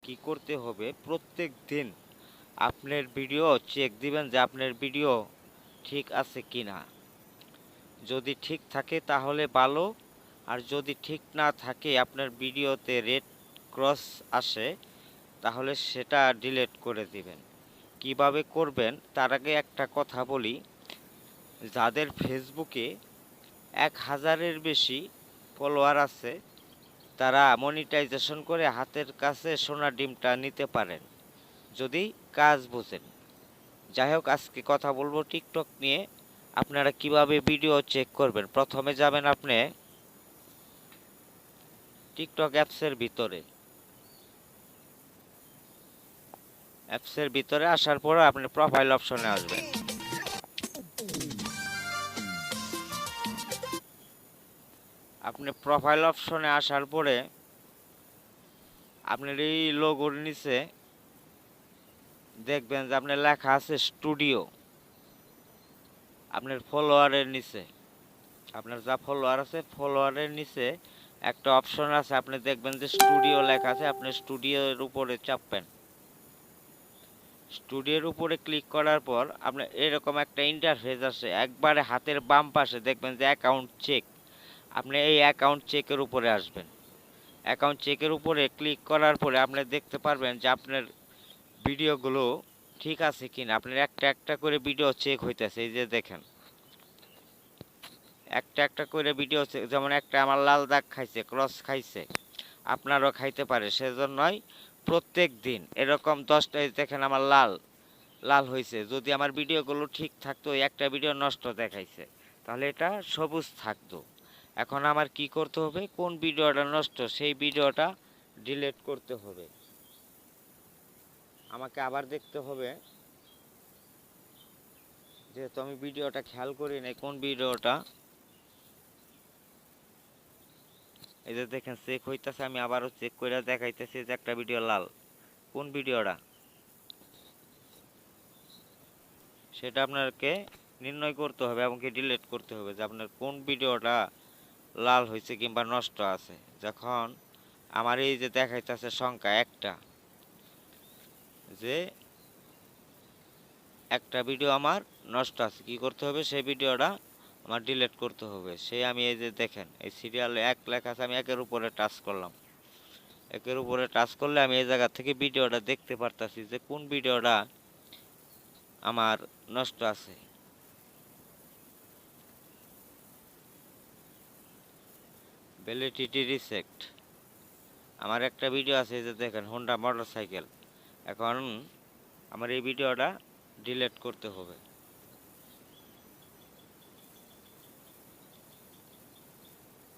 কি করতে হবে, প্রত্যেক দিন আপনার ভিডিও চেক দিবেন যে আপনার ভিডিও ঠিক আছে কি না। যদি ঠিক থাকে তাহলে ভালো, আর যদি ঠিক না থাকে আপনার ভিডিওতে রেড ক্রস আসে তাহলে সেটা ডিলিট করে দিবেন। কিভাবে করবেন তার আগে একটা কথা বলি, যাদের ফেসবুকে 1000-এর বেশি ফলোয়ার আছে তারা মনিটাইজেশন করে হাতের কাছে সোনার ডিমটা নিতে পারেন যদি কাজ বোঝেন। যাই হোক, আজকে কথা বলবো টিকটক নিয়ে। আপনারা কিভাবে ভিডিও চেক করবেন। প্রথমে যাবেন আপনি টিকটক অ্যাপসের ভিতরে আসার পর আপনি প্রোফাইল অপশনে আসবেন। আপনি প্রোফাইল অপশনে আসার পরে আপনার এই লোগোর নিচে দেখবেন যে আপনার লেখা আছে স্টুডিও। আপনার ফলোয়ারের নিচে, আপনার যা ফলোয়ার আছে ফলোয়ারের নিচে একটা অপশন আছে, আপনি দেখবেন যে স্টুডিও লেখা আছে। আপনি স্টুডিওর উপরে চাপবেন। স্টুডিওর উপরে ক্লিক করার পর আপনার এরকম একটা ইন্টারফেস আসে, একবারে হাতের বাম পাশে দেখবেন যে অ্যাকাউন্ট চেক। আপনি এই অ্যাকাউন্ট চেকের উপরে আসবেন। অ্যাকাউন্ট চেকের উপরে ক্লিক করার পরে আপনি দেখতে পারবেন যে আপনার ভিডিওগুলো ঠিক আছে কিনা। আপনার একটা একটা করে ভিডিও চেক হইতেছে। এই যে দেখেন, একটা একটা করে ভিডিও চেক। যেমন একটা আমার লাল দাগ খাইছে, ক্রস খাইছে, আপনারও খাইতে পারে। সেজন্যই প্রত্যেক দিন এরকম 10টায় দেখেন আমার লাল লাল হয়েছে। যদি আমার ভিডিওগুলো ঠিক থাকতো, একটা ভিডিও নষ্ট দেখাইছে, তাহলে এটা সবুজ থাকতো। এখন আমার কি করতে হবে, কোন ভিডিওটা নষ্ট সেই ভিডিওটা ডিলিট করতে হবে। আমাকে আবার দেখতে হবে, যেহেতু আমি ভিডিওটা খেয়াল করি নাই কোন ভিডিওটা। এই যে দেখেন চেক হইতেছে, আমি আবারও চেক করে দেখাইতেছি যে একটা ভিডিও লাল। কোন ভিডিওটা সেটা আপনাকে নির্ণয় করতে হবে এবং কি ডিলিট করতে হবে যে আপনার কোন ভিডিওটা লাল হয়েছে কিংবা নষ্ট আছে। যখন আমার এই যে দেখাইতেছে সংখ্যা একটা, যে একটা ভিডিও আমার নষ্ট আছে, কি করতে হবে, সেই ভিডিওটা আমার ডিলিট করতে হবে। সেই আমি এই যে দেখেন এই সিরিয়ালে 1 লেখা আছে, আমি একের উপরে টাচ করলাম। একের উপরে টাচ করলে আমি এই জায়গা থেকে ভিডিওটা দেখতে পারতাছি যে কোন ভিডিওটা আমার নষ্ট আছে। ভ্যালিডিটি রিসেট, আমার একটা ভিডিও আছে এই যে দেখেন হোন্ডা মোটরসাইকেল। এখন আমার এই ভিডিওটা ডিলিট করতে হবে।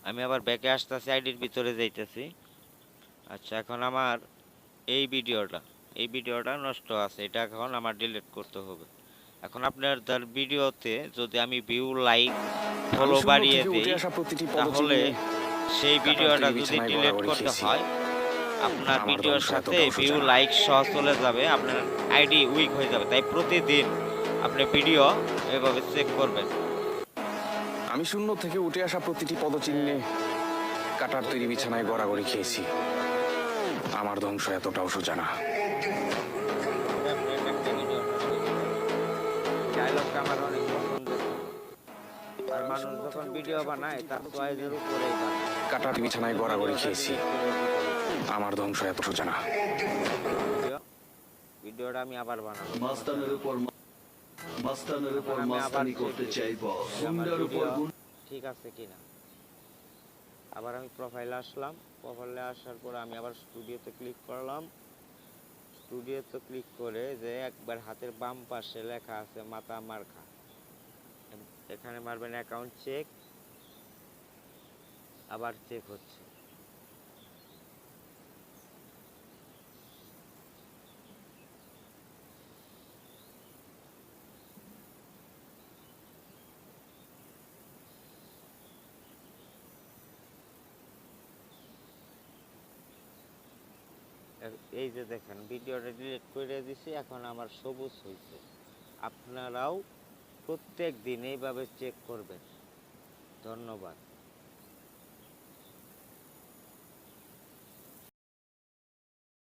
আমি আবার ব্যাকে আসতেছি, আইডির ভিতরে যাইতেছি। আচ্ছা, এখন আমার এই ভিডিওটা নষ্ট আছে, এটা এখন আমার ডিলিট করতে হবে। এখন আপনার তার ভিডিওতে যদি আমি ভিউ, লাইক, ফলো বাড়িয়ে দিই, তাহলে সেই ভিডিওটা যদি ডিলিট করতে হয় আপনার ভিডিওর সাথে ভিউ, লাইক সহ চলে যাবে, আপনার আইডি উইক হয়ে যাবে। তাই প্রতিদিন আপনি ভিডিও এভাবে চেক করবেন। আমি শূন্য থেকে উঠে আসা প্রতিটি পদচিহ্নে কাটার তৈরি বিছানায় গড়াগড়ি খেয়েছি। আমার ধ্বংস এতটাও সোজা না। ডায়লগটা আমার অনেক পছন্দের, আর মানুষ যখন ভিডিও বানায় তার চয়েসের উপরেই বানায়। কাটার বিছানায় গড়াগড়ি খেয়েছি। আমার ধ্বংস এত সোজা না। ভিডিওটা আমি আবার বানাবো। মাস্তানের উপর মাস্তানি করতে চাই বস। গুন্ডার উপর ঠিক আছে কিনা। আবার আমি প্রোফাইলে আসলাম। প্রোফাইলে আসার পর আমি আবার স্টুডিওতে ক্লিক করলাম। স্টুডিওতে ক্লিক করে যে একবার হাতের বাম পাশে লেখা আছে মাথা মার্কা, এখানে মারবেন অ্যাকাউন্ট চেক। আবার চেক হচ্ছে। এই যে দেখেন ভিডিওটা ডিলিট করে দিছি, এখন আমার সবুজ হয়েছে। আপনারাও প্রত্যেক দিন এইভাবে চেক করবেন। ধন্যবাদ।